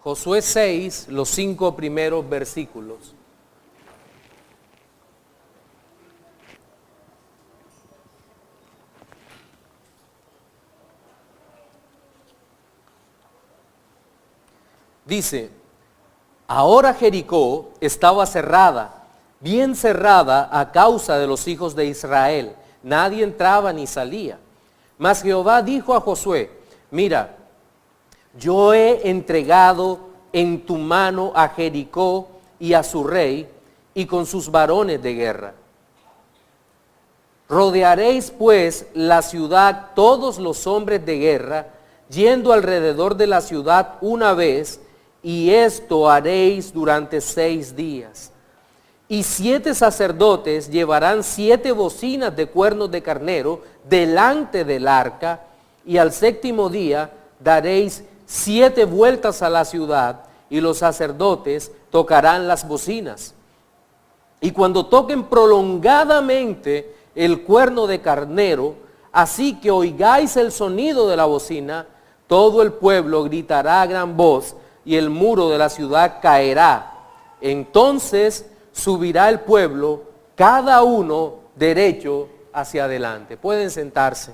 Josué 6, los 5 primeros versículos. Dice, ahora Jericó estaba cerrada, bien cerrada a causa de los hijos de Israel. Nadie entraba ni salía. Mas Jehová dijo a Josué, mira, yo he entregado en tu mano a Jericó y a su rey y con sus varones de guerra. Rodearéis pues la ciudad todos los hombres de guerra, yendo alrededor de la ciudad una vez, y esto haréis durante 6 días. Y 7 sacerdotes llevarán 7 bocinas de cuernos de carnero delante del arca, y al 7º día daréis 7 vueltas a la ciudad, y los sacerdotes tocarán las bocinas. Y cuando toquen prolongadamente el cuerno de carnero, así que oigáis el sonido de la bocina, todo el pueblo gritará a gran voz, y el muro de la ciudad caerá. Entonces subirá el pueblo, cada uno derecho hacia adelante. Pueden sentarse.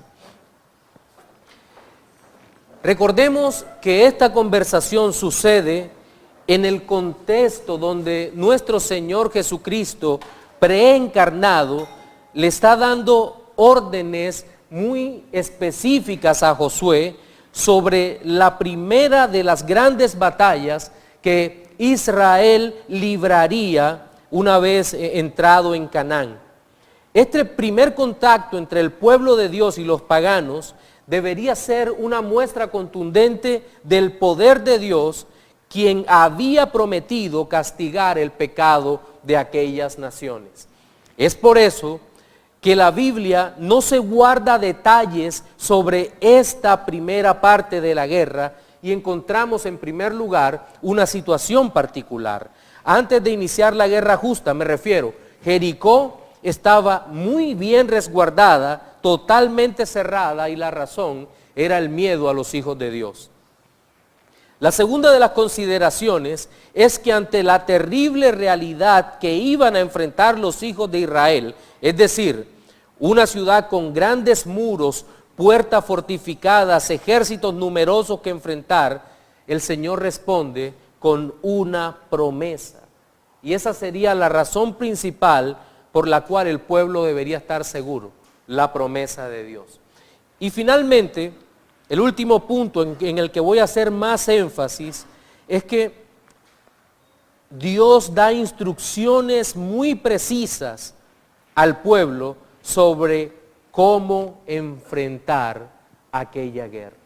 Recordemos que esta conversación sucede en el contexto donde nuestro Señor Jesucristo, preencarnado, le está dando órdenes muy específicas a Josué sobre la primera de las grandes batallas que Israel libraría una vez entrado en Canaán. Este primer contacto entre el pueblo de Dios y los paganos debería ser una muestra contundente del poder de Dios, quien había prometido castigar el pecado de aquellas naciones. Es por eso que la Biblia no se guarda detalles sobre esta primera parte de la guerra y encontramos en primer lugar una situación particular. Antes de iniciar la guerra justa, me refiero, Jericó estaba muy bien resguardada, totalmente cerrada, y la razón era el miedo a los hijos de Dios. La segunda de las consideraciones es que ante la terrible realidad que iban a enfrentar los hijos de Israel, es decir, una ciudad con grandes muros, puertas fortificadas, ejércitos numerosos que enfrentar, el Señor responde con una promesa. Y esa sería la razón principal por la cual el pueblo debería estar seguro, la promesa de Dios. Y finalmente, el último punto en el que voy a hacer más énfasis es que Dios da instrucciones muy precisas al pueblo sobre cómo enfrentar aquella guerra.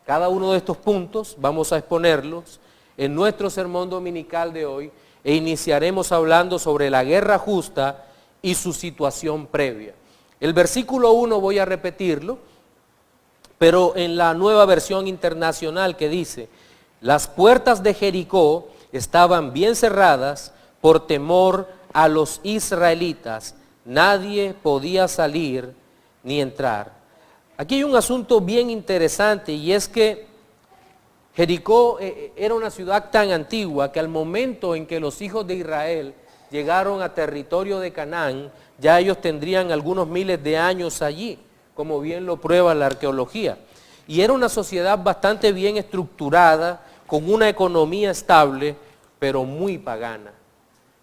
Cada uno de estos puntos vamos a exponerlos en nuestro sermón dominical de hoy e iniciaremos hablando sobre la guerra justa y su situación previa. El versículo 1 voy a repetirlo, pero en la Nueva Versión Internacional, que dice, las puertas de Jericó estaban bien cerradas por temor a los israelitas. Nadie podía salir ni entrar. Aquí hay un asunto bien interesante, y es que Jericó era una ciudad tan antigua que al momento en que los hijos de Israel llegaron a territorio de Canaán, ya ellos tendrían algunos miles de años allí, como bien lo prueba la arqueología. Y era una sociedad bastante bien estructurada, con una economía estable, pero muy pagana.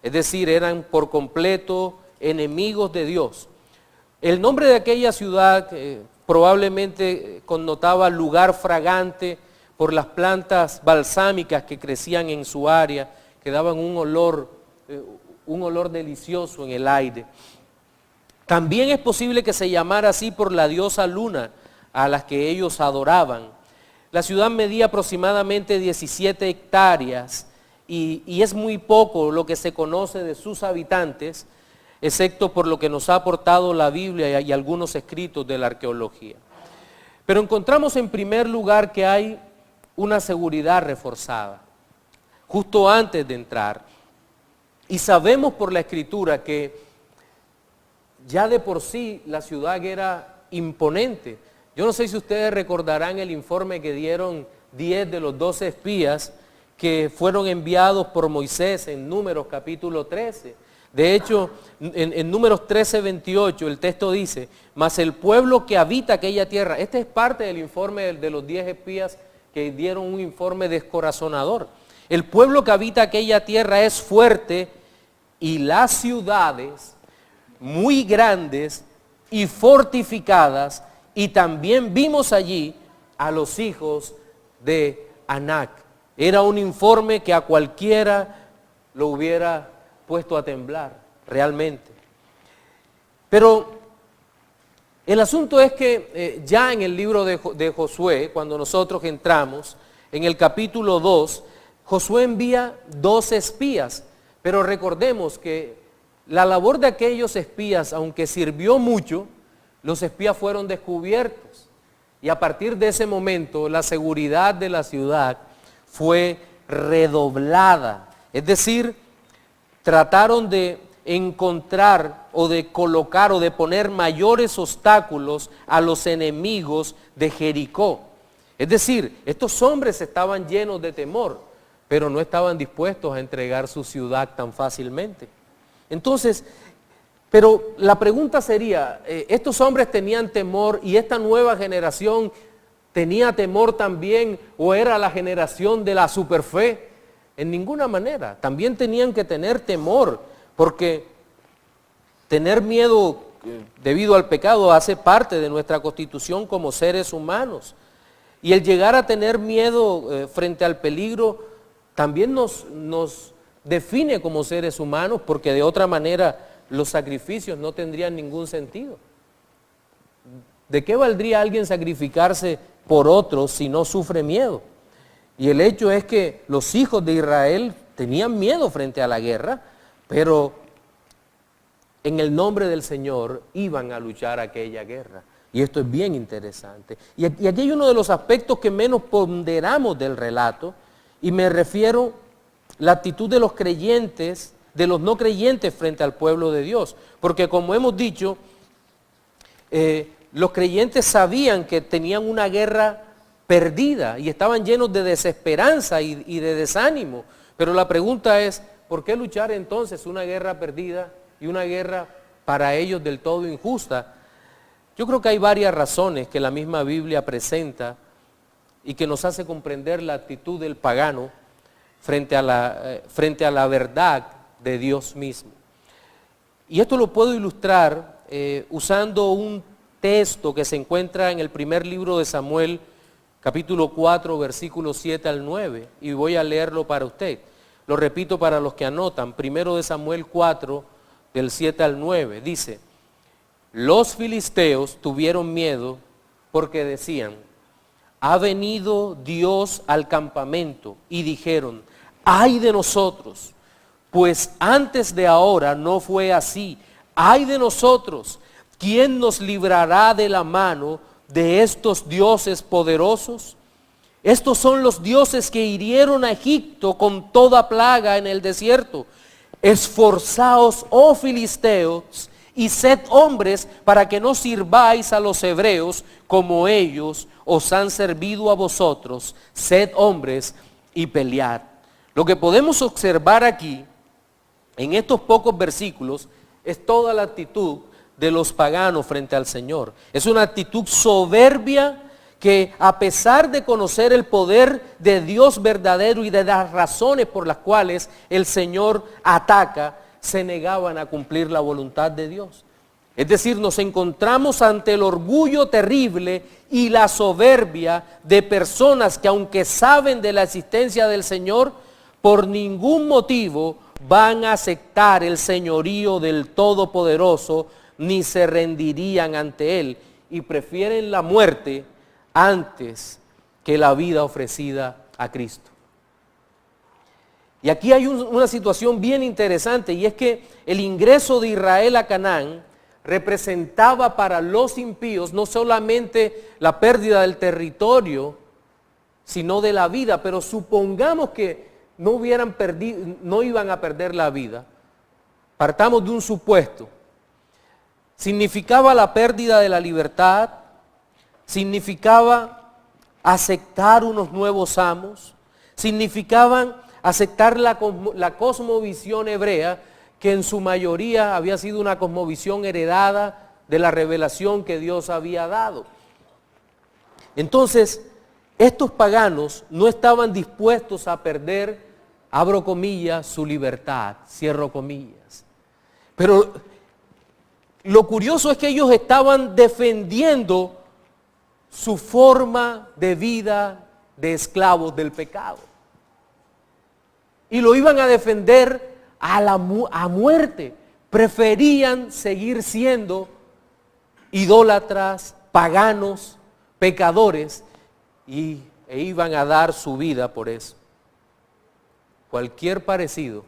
Es decir, eran por completo enemigos de Dios. El nombre de aquella ciudad probablemente connotaba lugar fragante por las plantas balsámicas que crecían en su área, que daban un olor delicioso en el aire. También es posible que se llamara así por la diosa Luna, a las que ellos adoraban. La ciudad medía aproximadamente 17 hectáreas y es muy poco lo que se conoce de sus habitantes, excepto por lo que nos ha aportado la Biblia y algunos escritos de la arqueología. Pero encontramos en primer lugar que hay una seguridad reforzada, justo antes de entrar. Y sabemos por la Escritura que ya de por sí la ciudad era imponente. Yo no sé si ustedes recordarán el informe que dieron 10 de los 12 espías que fueron enviados por Moisés en Números capítulo 13. De hecho, en Números 13, 28, el texto dice, mas el pueblo que habita aquella tierra, este es parte del informe de los 10 espías que dieron un informe descorazonador. El pueblo que habita aquella tierra es fuerte y las ciudades muy grandes y fortificadas, y también vimos allí a los hijos de Anac. Era un informe que a cualquiera lo hubiera puesto a temblar, realmente. Pero el asunto es que ya en el libro de Josué, cuando nosotros entramos, en el capítulo 2, Josué envía 2 espías, pero recordemos que la labor de aquellos espías, aunque sirvió mucho, los espías fueron descubiertos. Y a partir de ese momento, la seguridad de la ciudad fue redoblada. Es decir, trataron de encontrar o de colocar o de poner mayores obstáculos a los enemigos de Jericó. Es decir, estos hombres estaban llenos de temor, pero no estaban dispuestos a entregar su ciudad tan fácilmente. Entonces, pero la pregunta sería, ¿estos hombres tenían temor y esta nueva generación tenía temor también, o era la generación de la superfe? En ninguna manera. También tenían que tener temor, porque tener miedo debido al pecado hace parte de nuestra constitución como seres humanos. Y el llegar a tener miedo frente al peligro también nos define como seres humanos, porque de otra manera los sacrificios no tendrían ningún sentido. ¿De qué valdría alguien sacrificarse por otros si no sufre miedo? Y el hecho es que los hijos de Israel tenían miedo frente a la guerra, pero en el nombre del Señor iban a luchar aquella guerra. Y esto es bien interesante. Y aquí hay uno de los aspectos que menos ponderamos del relato, y me refiero a la actitud de los creyentes, de los no creyentes frente al pueblo de Dios. Porque como hemos dicho, los creyentes sabían que tenían una guerra perdida y estaban llenos de desesperanza y de desánimo. Pero la pregunta es, ¿por qué luchar entonces una guerra perdida y una guerra para ellos del todo injusta? Yo creo que hay varias razones que la misma Biblia presenta y que nos hace comprender la actitud del pagano frente a la verdad de Dios mismo. Y esto lo puedo ilustrar usando un texto que se encuentra en el primer libro de Samuel, capítulo 4, versículos 7 al 9, y voy a leerlo para usted. Lo repito para los que anotan, primero de Samuel 4, del 7 al 9, dice, los filisteos tuvieron miedo porque decían, ha venido Dios al campamento, y dijeron, ay de nosotros, pues antes de ahora no fue así, ay de nosotros, ¿quién nos librará de la mano de estos dioses poderosos? Estos son los dioses que hirieron a Egipto con toda plaga en el desierto. Esforzaos, oh filisteos, y sed hombres para que no sirváis a los hebreos como ellos os han servido a vosotros. Sed hombres y pelead. Lo que podemos observar aquí, en estos pocos versículos, es toda la actitud de los paganos frente al Señor. Es una actitud soberbia que, a pesar de conocer el poder de Dios verdadero y de las razones por las cuales el Señor ataca, se negaban a cumplir la voluntad de Dios. Es decir, nos encontramos ante el orgullo terrible y la soberbia de personas que, aunque saben de la existencia del Señor, por ningún motivo van a aceptar el señorío del Todopoderoso, ni se rendirían ante Él, y prefieren la muerte antes que la vida ofrecida a Cristo. Y aquí hay una situación bien interesante, y es que el ingreso de Israel a Canaán representaba para los impíos no solamente la pérdida del territorio, sino de la vida. Pero supongamos que no iban a perder la vida. Partamos de un supuesto. Significaba la pérdida de la libertad, significaba aceptar unos nuevos amos, significaban aceptar la cosmovisión hebrea, que en su mayoría había sido una cosmovisión heredada de la revelación que Dios había dado. Entonces, estos paganos no estaban dispuestos a perder, abro comillas, su libertad, cierro comillas. Pero lo curioso es que ellos estaban defendiendo su forma de vida de esclavos del pecado. Y lo iban a defender a muerte. Preferían seguir siendo idólatras, paganos, pecadores, e iban a dar su vida por eso. Cualquier parecido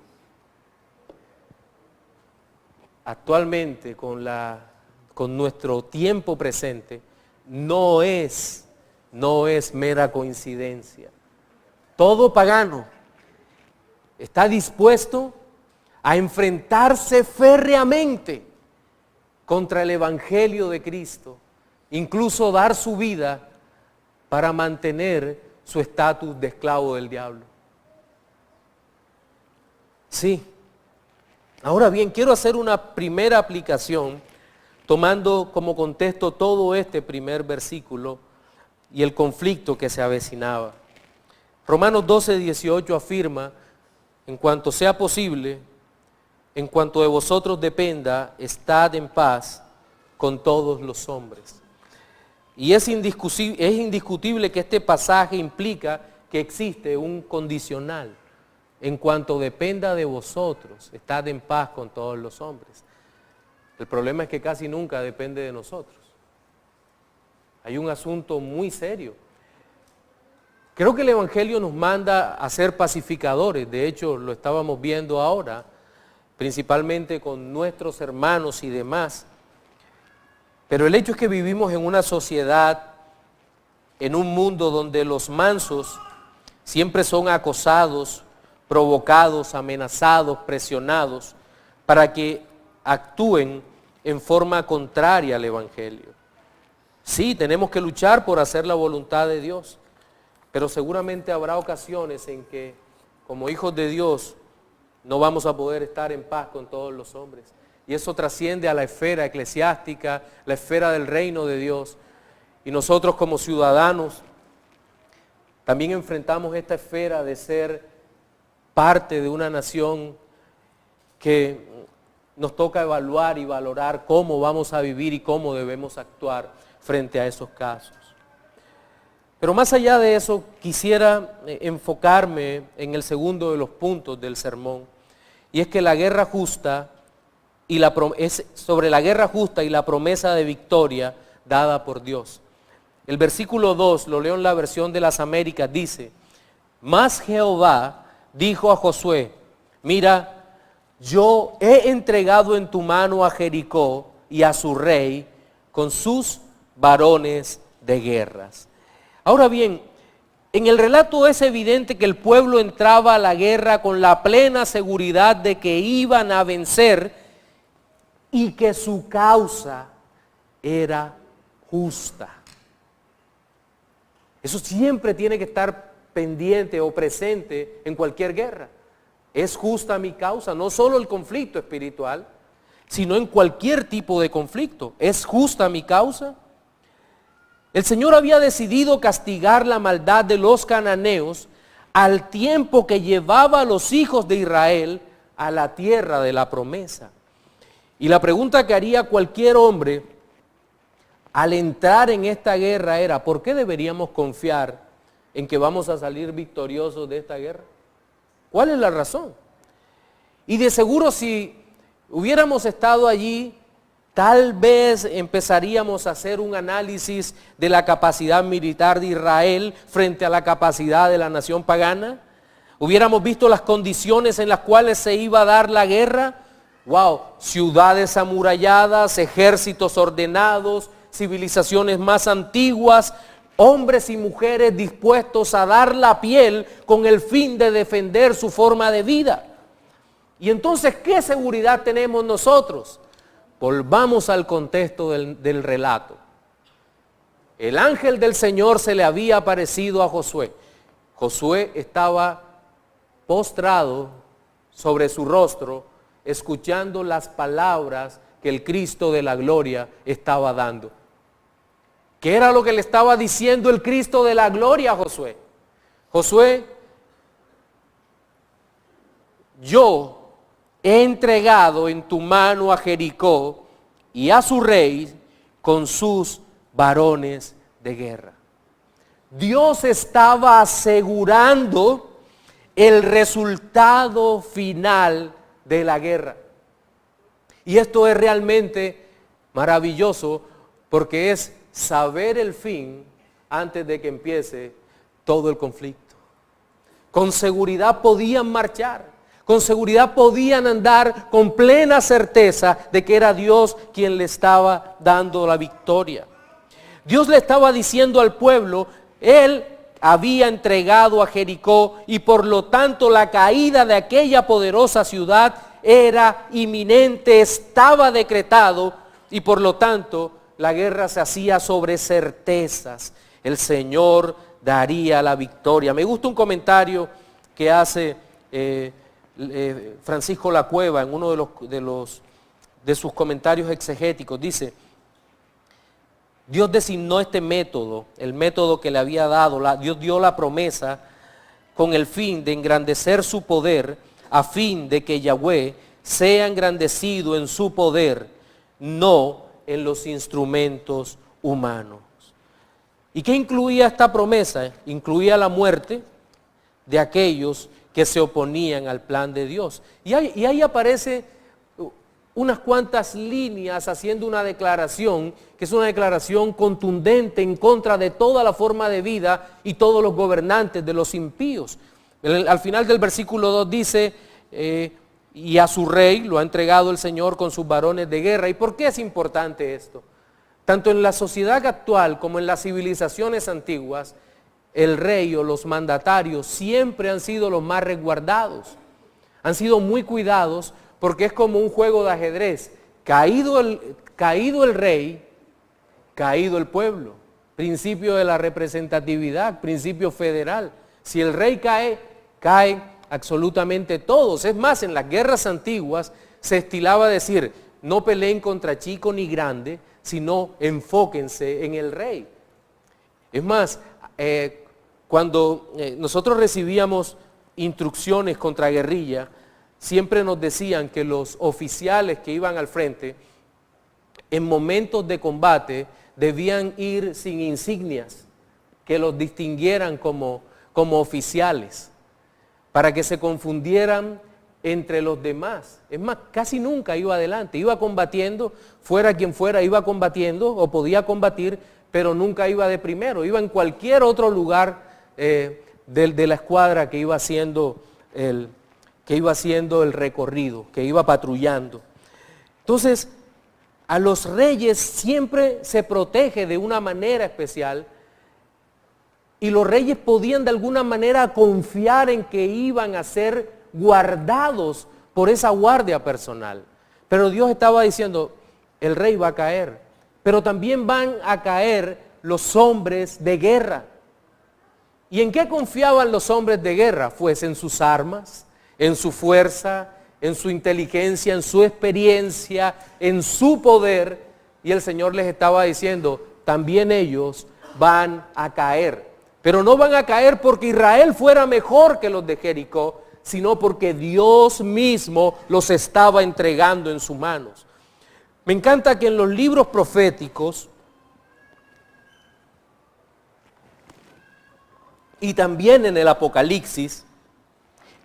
actualmente con nuestro tiempo presente no es mera coincidencia. Todo pagano está dispuesto a enfrentarse férreamente contra el Evangelio de Cristo, incluso dar su vida para mantener su estatus de esclavo del diablo. Sí. Ahora bien, quiero hacer una primera aplicación tomando como contexto todo este primer versículo y el conflicto que se avecinaba. Romanos 12:18 afirma: en cuanto sea posible, en cuanto de vosotros dependa, estad en paz con todos los hombres. Y es indiscutible que este pasaje implica que existe un condicional. En cuanto dependa de vosotros, estad en paz con todos los hombres. El problema es que casi nunca depende de nosotros. Hay un asunto muy serio. Creo que el Evangelio nos manda a ser pacificadores. De hecho, lo estábamos viendo ahora, principalmente con nuestros hermanos y demás. Pero el hecho es que vivimos en una sociedad, en un mundo donde los mansos siempre son acosados, provocados, amenazados, presionados, para que actúen en forma contraria al Evangelio. Sí, tenemos que luchar por hacer la voluntad de Dios, pero seguramente habrá ocasiones en que, como hijos de Dios, no vamos a poder estar en paz con todos los hombres. Y eso trasciende a la esfera eclesiástica, la esfera del reino de Dios. Y nosotros como ciudadanos también enfrentamos esta esfera de ser parte de una nación que nos toca evaluar y valorar cómo vamos a vivir y cómo debemos actuar frente a esos casos. Pero más allá de eso, quisiera enfocarme en el segundo de los puntos del sermón, y es que la guerra justa es sobre la guerra justa y la promesa de victoria dada por Dios. El versículo 2, lo leo en la versión de las Américas, dice: mas Jehová dijo a Josué: mira, yo he entregado en tu mano a Jericó y a su rey con sus varones de guerras. Ahora bien, en el relato es evidente que el pueblo entraba a la guerra con la plena seguridad de que iban a vencer y que su causa era justa. Eso siempre tiene que estar pendiente o presente en cualquier guerra. Es justa mi causa, no solo el conflicto espiritual, sino en cualquier tipo de conflicto. ¿Es justa mi causa? El Señor había decidido castigar la maldad de los cananeos al tiempo que llevaba a los hijos de Israel a la tierra de la promesa. Y la pregunta que haría cualquier hombre al entrar en esta guerra era: ¿por qué deberíamos confiar en que vamos a salir victoriosos de esta guerra? ¿Cuál es la razón? Y de seguro, si hubiéramos estado allí, tal vez empezaríamos a hacer un análisis de la capacidad militar de Israel frente a la capacidad de la nación pagana. Hubiéramos visto las condiciones en las cuales se iba a dar la guerra. ¡Wow! Ciudades amuralladas, ejércitos ordenados, civilizaciones más antiguas, hombres y mujeres dispuestos a dar la piel con el fin de defender su forma de vida. Y entonces, ¿qué seguridad tenemos nosotros? Volvamos al contexto del relato. El ángel del Señor se le había aparecido a Josué. Josué estaba postrado sobre su rostro, escuchando las palabras que el Cristo de la gloria estaba dando. ¿Qué era lo que le estaba diciendo el Cristo de la gloria a Josué? Josué, yo he entregado en tu mano a Jericó y a su rey con sus varones de guerra. Dios estaba asegurando el resultado final de la guerra. Y esto es realmente maravilloso porque es saber el fin antes de que empiece todo el conflicto. Con seguridad podían marchar, con seguridad podían andar con plena certeza de que era Dios quien le estaba dando la victoria. Dios le estaba diciendo al pueblo, Él había entregado a Jericó y por lo tanto la caída de aquella poderosa ciudad era inminente, estaba decretado y por lo tanto la guerra se hacía sobre certezas. El Señor daría la victoria. Me gusta un comentario que hace Francisco Lacueva en uno de sus comentarios exegéticos. Dice, Dios designó este método, el método que le había dado, Dios dio la promesa con el fin de engrandecer su poder, a fin de que Yahweh sea engrandecido en su poder, no en los instrumentos humanos. ¿Y qué incluía esta promesa? Incluía la muerte de aquellos que se oponían al plan de Dios. Y ahí aparece unas cuantas líneas haciendo una declaración, que es una declaración contundente en contra de toda la forma de vida y todos los gobernantes de los impíos. Al final del versículo 2 dice, y a su rey lo ha entregado el Señor con sus varones de guerra. ¿Y por qué es importante esto? Tanto en la sociedad actual como en las civilizaciones antiguas, el rey o los mandatarios siempre han sido los más resguardados. Han sido muy cuidados porque es como un juego de ajedrez. Caído el rey, caído el pueblo. Principio de la representatividad, principio federal. Si el rey cae, cae absolutamente todos. Es más, en las guerras antiguas se estilaba decir, no peleen contra chico ni grande, sino enfóquense en el rey. Es más, cuando nosotros recibíamos instrucciones contra guerrilla, siempre nos decían que los oficiales que iban al frente, en momentos de combate, debían ir sin insignias, que los distinguieran como oficiales, para que se confundieran entre los demás. Es más, casi nunca iba adelante, iba combatiendo, fuera quien fuera, iba combatiendo o podía combatir, pero nunca iba de primero, iba en cualquier otro lugar de la escuadra que iba haciendo el recorrido, que iba patrullando. Entonces, a los reyes siempre se protege de una manera especial y los reyes podían de alguna manera confiar en que iban a ser guardados por esa guardia personal. Pero Dios estaba diciendo, el rey va a caer, pero también van a caer los hombres de guerra. ¿Y en qué confiaban los hombres de guerra? Pues en sus armas, en su fuerza, en su inteligencia, en su experiencia, en su poder. Y el Señor les estaba diciendo, también ellos van a caer. Pero no van a caer porque Israel fuera mejor que los de Jericó, sino porque Dios mismo los estaba entregando en sus manos. Me encanta que en los libros proféticos y también en el Apocalipsis,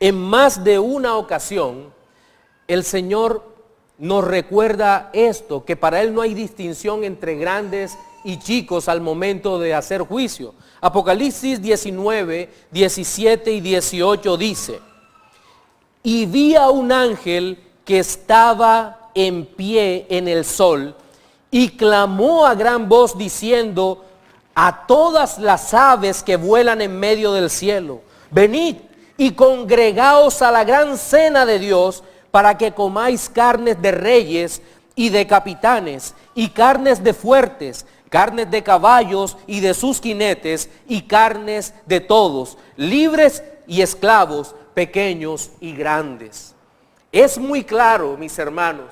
en más de una ocasión, el Señor nos recuerda esto, que para Él no hay distinción entre grandes y chicos al momento de hacer juicio. Apocalipsis 19, 17 y 18 dice, y vi a un ángel que estaba en pie en el sol y clamó a gran voz diciendo a todas las aves que vuelan en medio del cielo, venid y congregaos a la gran cena de Dios para que comáis carnes de reyes y de capitanes y carnes de fuertes, carnes de caballos y de sus jinetes, y carnes de todos, libres y esclavos, pequeños y grandes. Es muy claro, mis hermanos,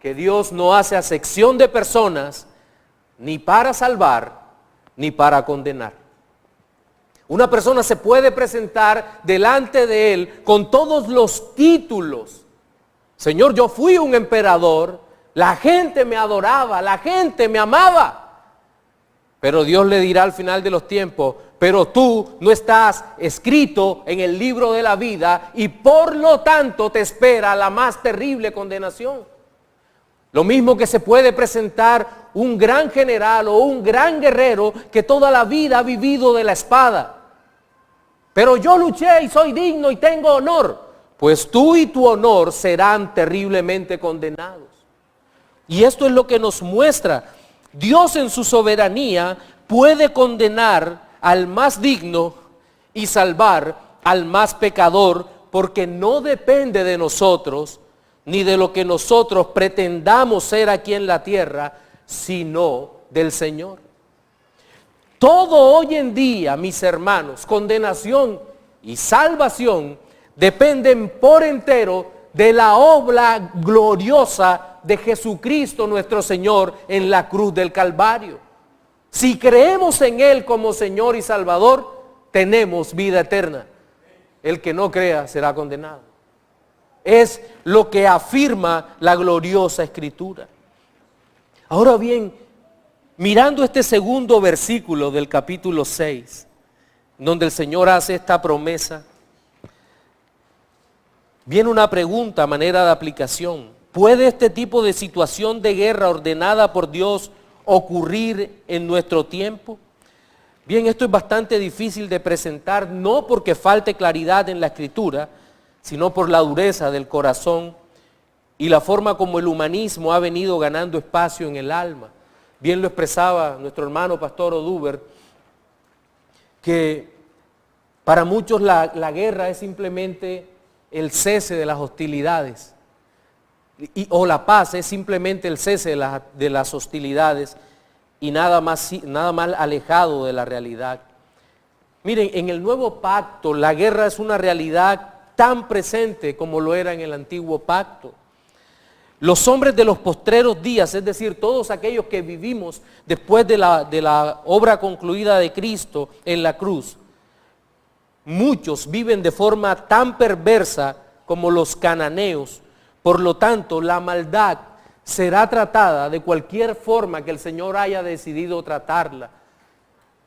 que Dios no hace acepción de personas ni para salvar ni para condenar. Una persona se puede presentar delante de Él con todos los títulos. Señor, yo fui un emperador, la gente me adoraba, la gente me amaba. Pero Dios le dirá al final de los tiempos, pero tú no estás escrito en el libro de la vida y por lo tanto te espera la más terrible condenación. Lo mismo que se puede presentar un gran general o un gran guerrero que toda la vida ha vivido de la espada. Pero yo luché y soy digno y tengo honor. Pues tú y tu honor serán terriblemente condenados. Y esto es lo que nos muestra. Dios en su soberanía puede condenar al más digno y salvar al más pecador, porque no depende de nosotros ni de lo que nosotros pretendamos ser aquí en la tierra, sino del Señor. Todo hoy en día, mis hermanos, condenación y salvación dependen por entero de la obra gloriosa de Jesucristo nuestro Señor en la cruz del Calvario. Si creemos en Él como Señor y Salvador, tenemos vida eterna. El que no crea será condenado. Es lo que afirma la gloriosa Escritura. Ahora bien, mirando este segundo versículo del capítulo 6, donde el Señor hace esta promesa, viene una pregunta a manera de aplicación. ¿Puede este tipo de situación de guerra ordenada por Dios ocurrir en nuestro tiempo? Bien, esto es bastante difícil de presentar, no porque falte claridad en la Escritura, sino por la dureza del corazón y la forma como el humanismo ha venido ganando espacio en el alma. Bien lo expresaba nuestro hermano pastor Oduber, que para muchos la guerra es simplemente el cese de las hostilidades, o la paz es simplemente el cese de las hostilidades, y nada más alejado de la realidad. Miren, en el nuevo pacto la guerra es una realidad tan presente como lo era en el antiguo pacto. Los hombres de los postreros días, es decir, todos aquellos que vivimos después de la obra concluida de Cristo en la cruz, muchos viven de forma tan perversa como los cananeos. Por lo tanto, la maldad será tratada de cualquier forma que el Señor haya decidido tratarla.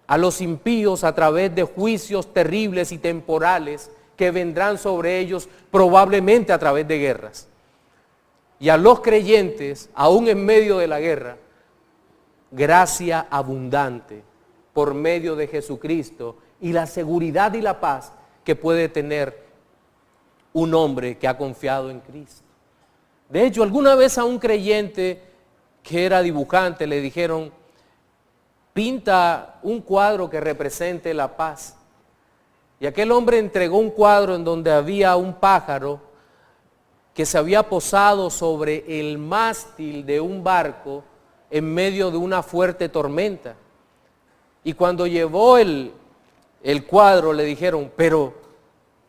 A los impíos a través de juicios terribles y temporales que vendrán sobre ellos probablemente a través de guerras. Y a los creyentes, aún en medio de la guerra, gracia abundante por medio de Jesucristo y la seguridad y la paz que puede tener un hombre que ha confiado en Cristo. De hecho, alguna vez a un creyente que era dibujante le dijeron, pinta un cuadro que represente la paz. Y aquel hombre entregó un cuadro en donde había un pájaro que se había posado sobre el mástil de un barco en medio de una fuerte tormenta. Y cuando llevó el cuadro le dijeron, pero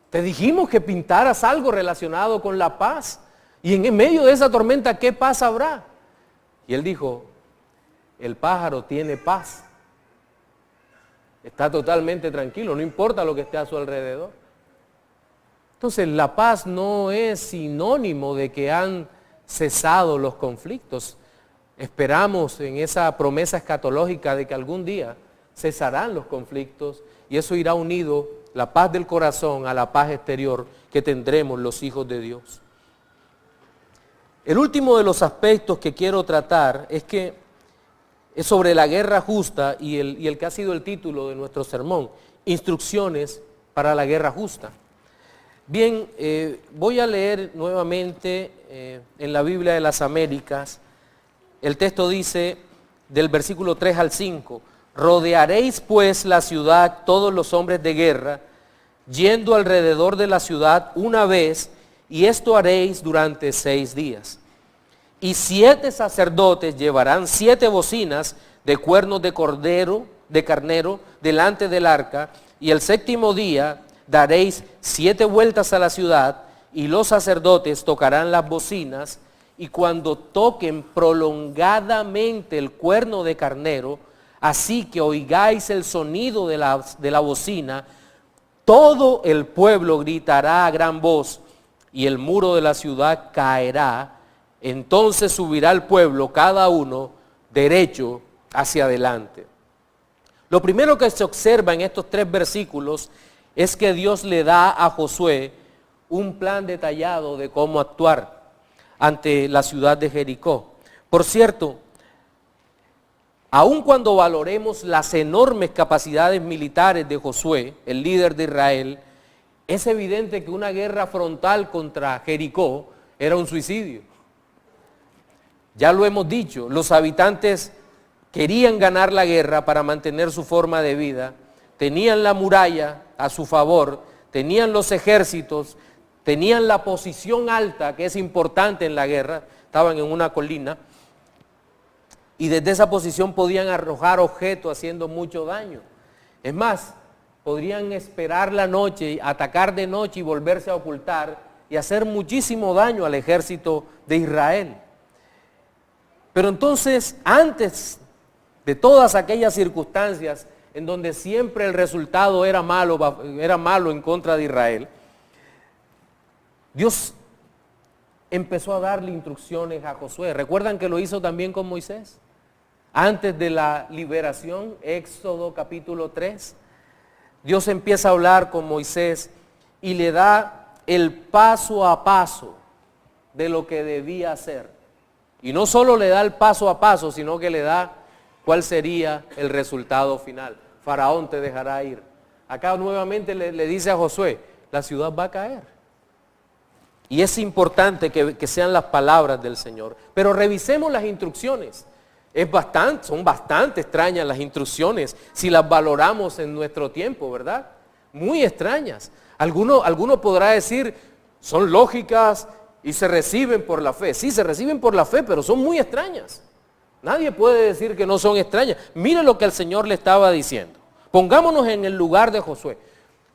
te dijimos que pintaras algo relacionado con la paz. Y en medio de esa tormenta, ¿qué paz habrá? Y él dijo, el pájaro tiene paz. Está totalmente tranquilo, no importa lo que esté a su alrededor. Entonces, la paz no es sinónimo de que han cesado los conflictos. Esperamos en esa promesa escatológica de que algún día cesarán los conflictos y eso irá unido, la paz del corazón, a la paz exterior que tendremos los hijos de Dios. El último de los aspectos que quiero tratar es sobre la guerra justa y el que ha sido el título de nuestro sermón, instrucciones para la guerra justa. Bien, voy a leer nuevamente en la Biblia de las Américas. El texto dice del versículo 3 al 5, rodearéis pues la ciudad todos los hombres de guerra, yendo alrededor de la ciudad una vez, y esto haréis durante 6 días. Y 7 sacerdotes llevarán 7 bocinas de cuernos de cordero, de carnero, delante del arca, y el séptimo día daréis 7 vueltas a la ciudad, y los sacerdotes tocarán las bocinas, y cuando toquen prolongadamente el cuerno de carnero, así que oigáis el sonido de la bocina, todo el pueblo gritará a gran voz, y el muro de la ciudad caerá. Entonces subirá el pueblo, cada uno derecho hacia adelante. Lo primero que se observa en estos 3 versículos es que Dios le da a Josué un plan detallado de cómo actuar ante la ciudad de Jericó. Por cierto, aun cuando valoremos las enormes capacidades militares de Josué, el líder de Israel, es evidente que una guerra frontal contra Jericó era un suicidio. Ya lo hemos dicho, los habitantes querían ganar la guerra para mantener su forma de vida, tenían la muralla a su favor, tenían los ejércitos, tenían la posición alta, que es importante en la guerra, estaban en una colina, y desde esa posición podían arrojar objetos haciendo mucho daño. Es más, podrían esperar la noche, atacar de noche y volverse a ocultar y hacer muchísimo daño al ejército de Israel. Pero entonces, antes de todas aquellas circunstancias en donde siempre el resultado era malo en contra de Israel, Dios empezó a darle instrucciones a Josué. ¿Recuerdan que lo hizo también con Moisés? Antes de la liberación, Éxodo capítulo 3, Dios empieza a hablar con Moisés y le da el paso a paso de lo que debía hacer. Y no solo le da el paso a paso, sino que le da cuál sería el resultado final. Faraón te dejará ir. Acá nuevamente le dice a Josué, la ciudad va a caer. Y es importante que sean las palabras del Señor. Pero revisemos las instrucciones. Son bastante extrañas las instrucciones si las valoramos en nuestro tiempo, ¿verdad? Muy extrañas. Alguno podrá decir, son lógicas y se reciben por la fe. Sí, se reciben por la fe, pero son muy extrañas. Nadie puede decir que no son extrañas. Mire lo que el Señor le estaba diciendo. Pongámonos en el lugar de Josué.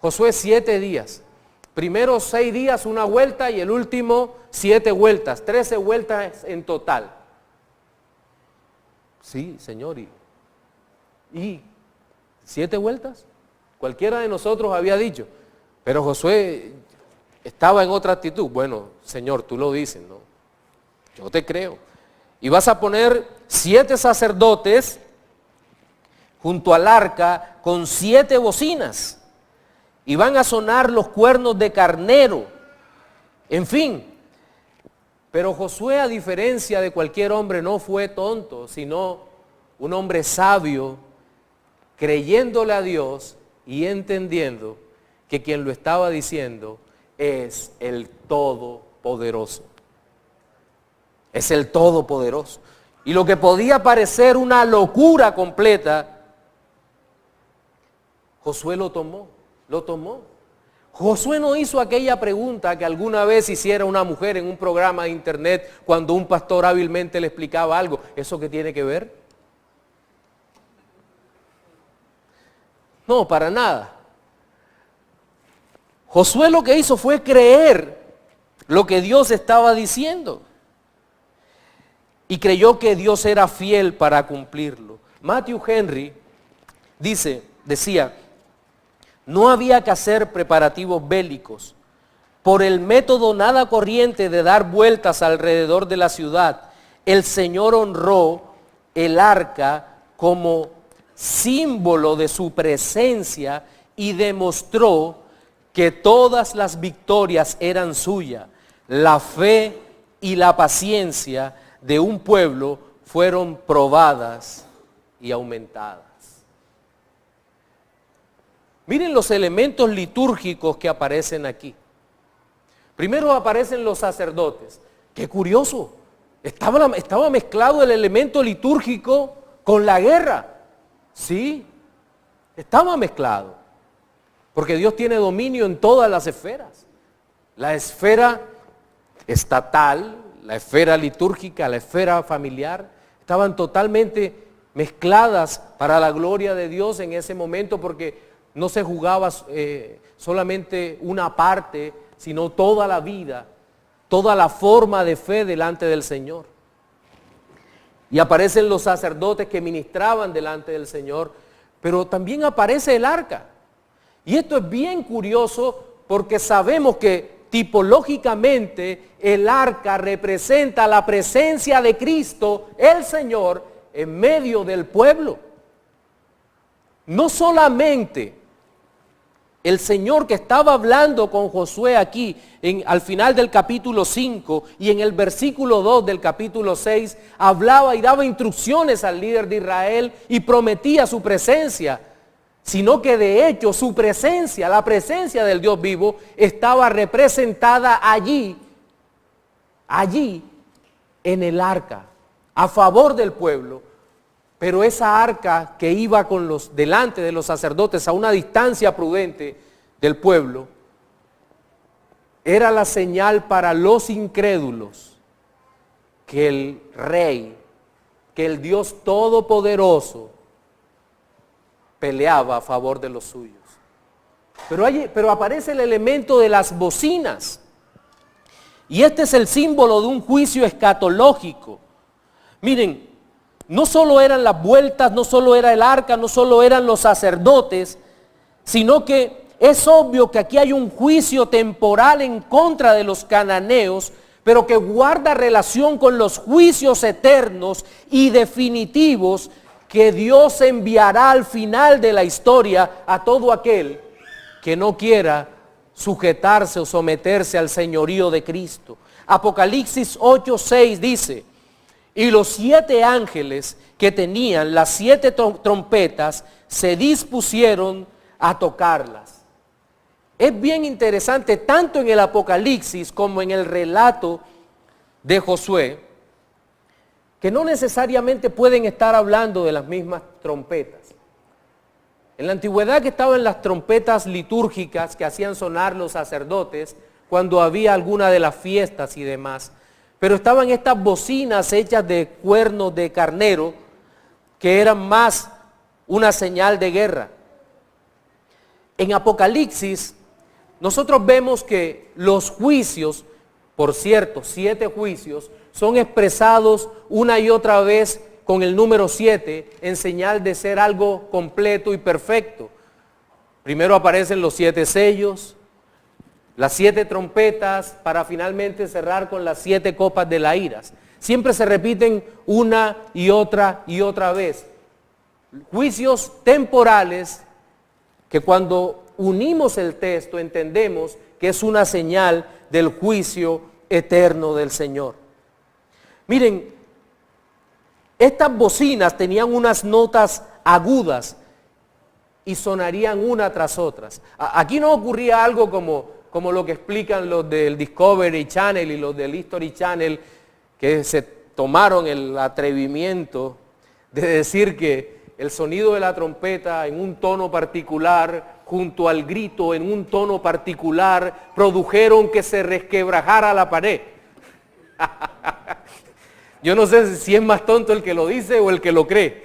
Josué 7 días. Primero 6 días una vuelta y el último 7 vueltas. 13 vueltas en total. Sí, Señor. ¿Y 7 vueltas? Cualquiera de nosotros había dicho. Pero Josué estaba en otra actitud. Bueno, Señor, tú lo dices, ¿no? Yo te creo. Y vas a poner 7 sacerdotes junto al arca con 7 bocinas. Y van a sonar los cuernos de carnero. En fin. Pero Josué, a diferencia de cualquier hombre, no fue tonto, sino un hombre sabio, creyéndole a Dios y entendiendo que quien lo estaba diciendo es el Todopoderoso. Es el Todopoderoso. Y lo que podía parecer una locura completa, Josué lo tomó. Josué no hizo aquella pregunta que alguna vez hiciera una mujer en un programa de internet cuando un pastor hábilmente le explicaba algo. ¿Eso qué tiene que ver? No, para nada. Josué lo que hizo fue creer lo que Dios estaba diciendo. Y creyó que Dios era fiel para cumplirlo. Matthew Henry decía, no había que hacer preparativos bélicos. Por el método nada corriente de dar vueltas alrededor de la ciudad, el Señor honró el arca como símbolo de su presencia y demostró que todas las victorias eran suyas. La fe y la paciencia de un pueblo fueron probadas y aumentadas. Miren los elementos litúrgicos que aparecen aquí. Primero aparecen los sacerdotes. Qué curioso. Estaba mezclado el elemento litúrgico con la guerra. Sí, estaba mezclado. Porque Dios tiene dominio en todas las esferas. La esfera estatal, la esfera litúrgica, la esfera familiar, estaban totalmente mezcladas para la gloria de Dios en ese momento, porque no se jugaba solamente una parte, sino toda la vida, toda la forma de fe delante del Señor. Y aparecen los sacerdotes que ministraban delante del Señor, pero también aparece el arca. Y esto es bien curioso porque sabemos que tipológicamente el arca representa la presencia de Cristo, el Señor, en medio del pueblo. No solamente el Señor que estaba hablando con Josué aquí al final del capítulo 5 y en el versículo 2 del capítulo 6 hablaba y daba instrucciones al líder de Israel y prometía su presencia, sino que de hecho su presencia, la presencia del Dios vivo, estaba representada allí en el arca, a favor del pueblo. Pero esa arca que iba delante de los sacerdotes a una distancia prudente del pueblo, era la señal para los incrédulos que el Rey, que el Dios Todopoderoso peleaba a favor de los suyos. Pero aparece el elemento de las bocinas. Y este es el símbolo de un juicio escatológico. Miren, no solo eran las vueltas, no solo era el arca, no solo eran los sacerdotes, sino que es obvio que aquí hay un juicio temporal en contra de los cananeos, pero que guarda relación con los juicios eternos y definitivos que Dios enviará al final de la historia a todo aquel que no quiera sujetarse o someterse al señorío de Cristo. Apocalipsis 8:6 dice: y los 7 ángeles que tenían las 7 trompetas se dispusieron a tocarlas. Es bien interesante, tanto en el Apocalipsis como en el relato de Josué, que no necesariamente pueden estar hablando de las mismas trompetas. En la antigüedad que estaban las trompetas litúrgicas que hacían sonar los sacerdotes cuando había alguna de las fiestas y demás. Pero estaban estas bocinas hechas de cuernos de carnero que eran más una señal de guerra. En Apocalipsis nosotros vemos que los juicios, por cierto, 7 juicios, son expresados una y otra vez con el número 7 en señal de ser algo completo y perfecto. Primero aparecen los 7 sellos, las 7 trompetas, para finalmente cerrar con las 7 copas de la ira. Siempre se repiten una y otra vez. Juicios temporales que cuando unimos el texto entendemos que es una señal del juicio eterno del Señor. Miren, estas bocinas tenían unas notas agudas y sonarían una tras otras. Aquí no ocurría algo como lo que explican los del Discovery Channel y los del History Channel, que se tomaron el atrevimiento de decir que el sonido de la trompeta en un tono particular, junto al grito en un tono particular, produjeron que se resquebrajara la pared. Yo no sé si es más tonto el que lo dice o el que lo cree,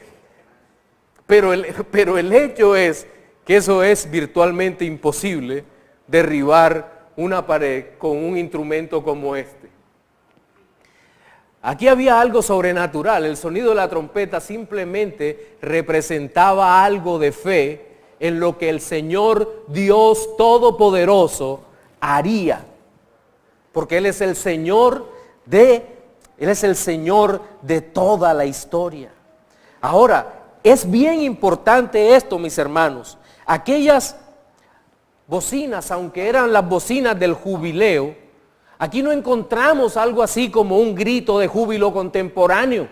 pero el hecho es que eso es virtualmente imposible, derribar una pared con un instrumento como este. Aquí había algo sobrenatural. El sonido de la trompeta simplemente representaba algo de fe en lo que el Señor Dios Todopoderoso haría, porque Él es el Señor de toda la historia. Ahora, es bien importante esto, mis hermanos. Aquellas bocinas, aunque eran las bocinas del jubileo, aquí no encontramos algo así como un grito de júbilo contemporáneo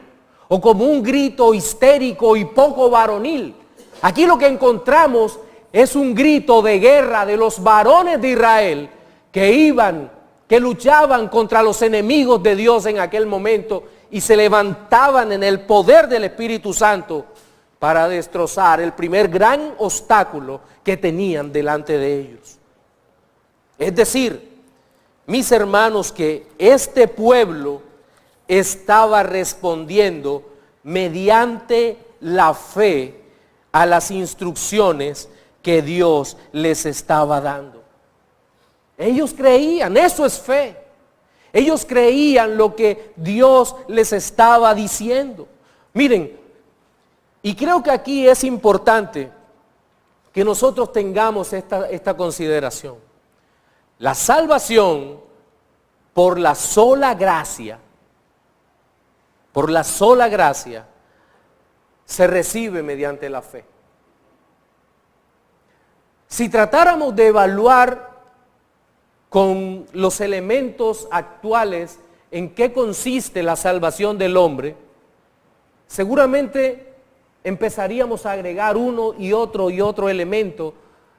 o como un grito histérico y poco varonil. Aquí lo que encontramos es un grito de guerra de los varones de Israel que luchaban contra los enemigos de Dios en aquel momento y se levantaban en el poder del Espíritu Santo para destrozar el primer gran obstáculo que tenían delante de ellos. Es decir, mis hermanos, que este pueblo estaba respondiendo mediante la fe a las instrucciones que Dios les estaba dando. Ellos creían, eso es fe. Ellos creían lo que Dios les estaba diciendo. Miren, y creo que aquí es importante que nosotros tengamos esta consideración. La salvación por la sola gracia, se recibe mediante la fe. Si tratáramos de evaluar con los elementos actuales en qué consiste la salvación del hombre, seguramente empezaríamos a agregar uno y otro elemento,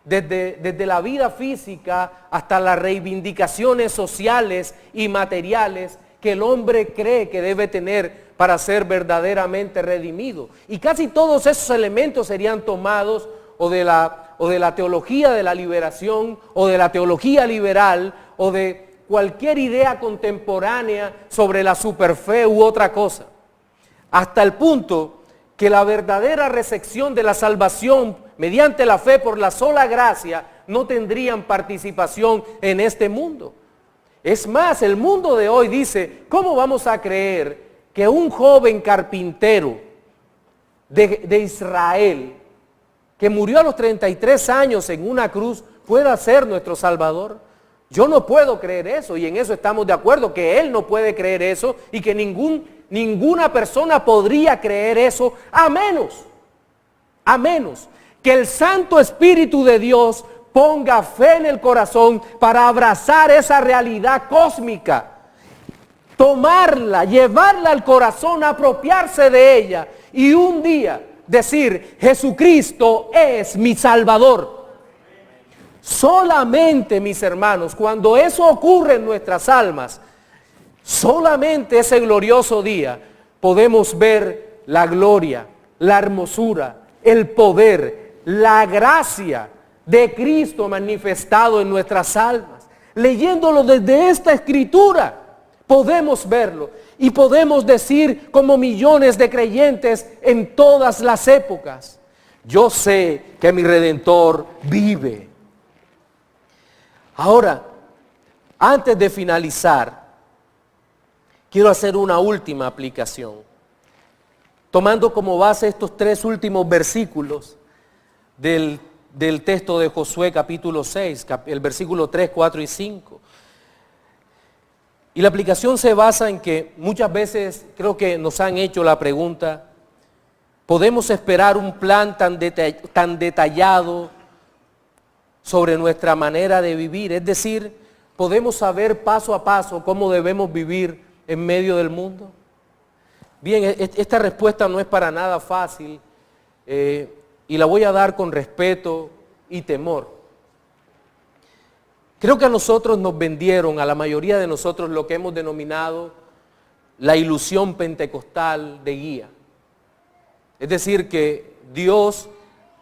desde la vida física hasta las reivindicaciones sociales y materiales que el hombre cree que debe tener para ser verdaderamente redimido. Y casi todos esos elementos serían tomados o de la teología de la liberación, o de la teología liberal, o de cualquier idea contemporánea sobre la superfe u otra cosa. Hasta el punto que la verdadera recepción de la salvación mediante la fe por la sola gracia no tendrían participación en este mundo. Es más, el mundo de hoy dice, ¿cómo vamos a creer que un joven carpintero de Israel, que murió a los 33 años en una cruz, pueda ser nuestro Salvador? Yo no puedo creer eso, y en eso estamos de acuerdo, que él no puede creer eso y que ninguna persona podría creer eso, a menos que el Santo Espíritu de Dios ponga fe en el corazón para abrazar esa realidad cósmica, tomarla, llevarla al corazón, apropiarse de ella y un día decir, Jesucristo es mi Salvador. Solamente, mis hermanos, cuando eso ocurre en nuestras almas, solamente ese glorioso día podemos ver la gloria, la hermosura, el poder, la gracia de Cristo manifestado en nuestras almas. Leyéndolo desde esta escritura, podemos verlo y podemos decir como millones de creyentes en todas las épocas, yo sé que mi Redentor vive. Ahora, antes de finalizar, quiero hacer una última aplicación, tomando como base estos 3 últimos versículos del texto de Josué capítulo 6, el versículo 3, 4 y 5. Y la aplicación se basa en que muchas veces creo que nos han hecho la pregunta, ¿podemos esperar un plan tan detallado sobre nuestra manera de vivir? Es decir, ¿podemos saber paso a paso cómo debemos vivir en medio del mundo? Bien, esta respuesta no es para nada fácil y la voy a dar con respeto y temor. Creo que a nosotros nos vendieron, a la mayoría de nosotros, lo que hemos denominado la ilusión pentecostal de guía. Es decir, que Dios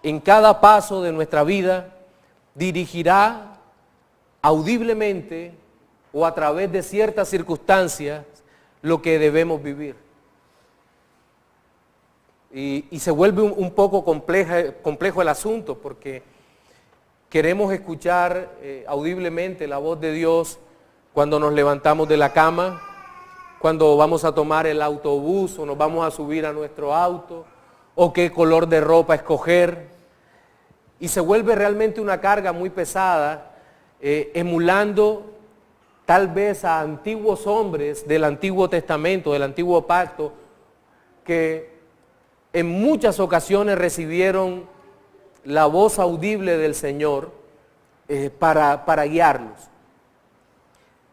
en cada paso de nuestra vida dirigirá audiblemente o a través de ciertas circunstancias lo que debemos vivir. Y se vuelve un poco complejo el asunto, porque queremos escuchar audiblemente la voz de Dios cuando nos levantamos de la cama, cuando vamos a tomar el autobús o nos vamos a subir a nuestro auto, o qué color de ropa escoger. Y se vuelve realmente una carga muy pesada, emulando tal vez a antiguos hombres del Antiguo Testamento, del Antiguo Pacto, que en muchas ocasiones recibieron la voz audible del Señor para guiarlos.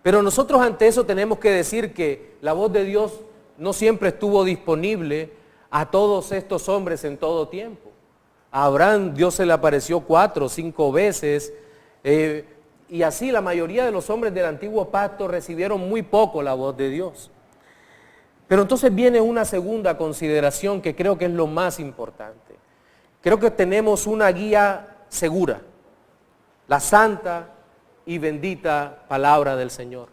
Pero nosotros ante eso tenemos que decir que la voz de Dios no siempre estuvo disponible a todos estos hombres en todo tiempo. A Abraham Dios se le apareció 4 o 5 veces, y así la mayoría de los hombres del Antiguo Pacto recibieron muy poco la voz de Dios. Pero entonces viene una segunda consideración que creo que es lo más importante. Creo que tenemos una guía segura, la santa y bendita palabra del Señor.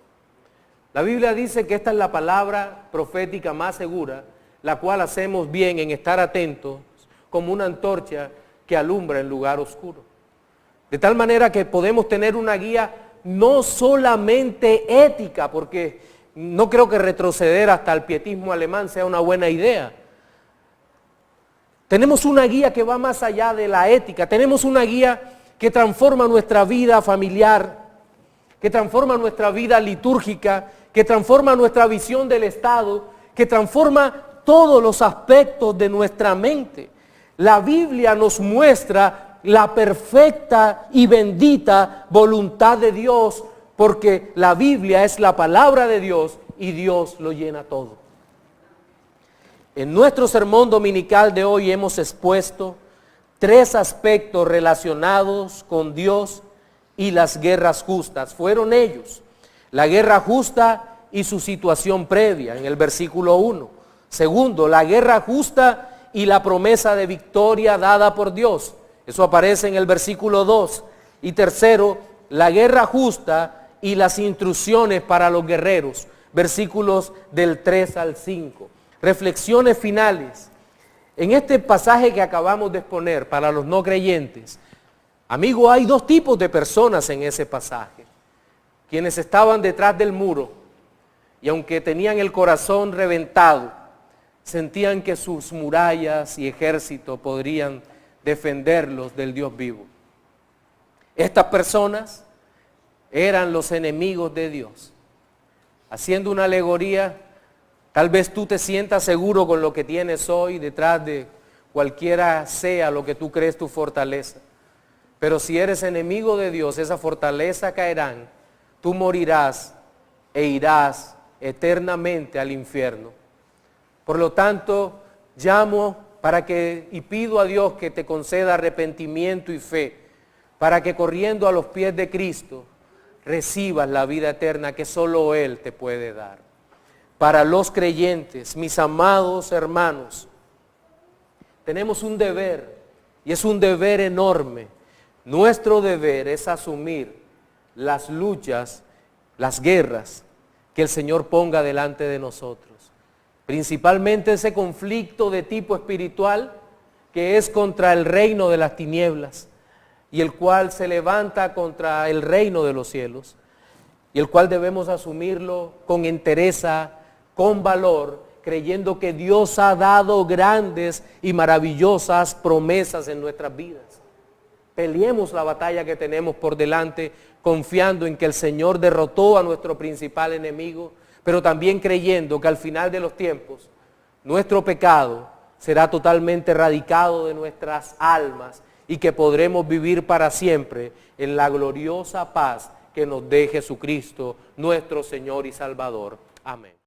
La Biblia dice que esta es la palabra profética más segura, la cual hacemos bien en estar atentos como una antorcha que alumbra en lugar oscuro. De tal manera que podemos tener una guía no solamente ética, porque no creo que retroceder hasta el pietismo alemán sea una buena idea. Tenemos una guía que va más allá de la ética, tenemos una guía que transforma nuestra vida familiar, que transforma nuestra vida litúrgica, que transforma nuestra visión del Estado, que transforma todos los aspectos de nuestra mente. La Biblia nos muestra la perfecta y bendita voluntad de Dios, porque la Biblia es la palabra de Dios y Dios lo llena todo. En nuestro sermón dominical de hoy hemos expuesto 3 aspectos relacionados con Dios y las guerras justas. Fueron ellos: la guerra justa y su situación previa, en el versículo 1. Segundo, la guerra justa y la promesa de victoria dada por Dios. Eso aparece en el versículo 2. Y tercero, la guerra justa y las instrucciones para los guerreros. Versículos del 3 al 5. Reflexiones finales. En este pasaje que acabamos de exponer para los no creyentes, amigo, hay 2 tipos de personas en ese pasaje. Quienes estaban detrás del muro y aunque tenían el corazón reventado, sentían que sus murallas y ejército podrían defenderlos del Dios vivo. Estas personas eran los enemigos de Dios. Haciendo una alegoría, tal vez tú te sientas seguro con lo que tienes hoy detrás de cualquiera sea lo que tú crees tu fortaleza. Pero si eres enemigo de Dios, esa fortaleza caerán, tú morirás e irás eternamente al infierno. Por lo tanto, llamo y pido a Dios que te conceda arrepentimiento y fe, para que corriendo a los pies de Cristo recibas la vida eterna que solo Él te puede dar. Para los creyentes, mis amados hermanos, tenemos un deber, y es un deber enorme. Nuestro deber es asumir las luchas, las guerras que el Señor ponga delante de nosotros. Principalmente ese conflicto de tipo espiritual que es contra el reino de las tinieblas y el cual se levanta contra el reino de los cielos y el cual debemos asumirlo con entereza, con valor, creyendo que Dios ha dado grandes y maravillosas promesas en nuestras vidas. Peleemos la batalla que tenemos por delante, confiando en que el Señor derrotó a nuestro principal enemigo, pero también creyendo que al final de los tiempos nuestro pecado será totalmente erradicado de nuestras almas y que podremos vivir para siempre en la gloriosa paz que nos dé Jesucristo, nuestro Señor y Salvador. Amén.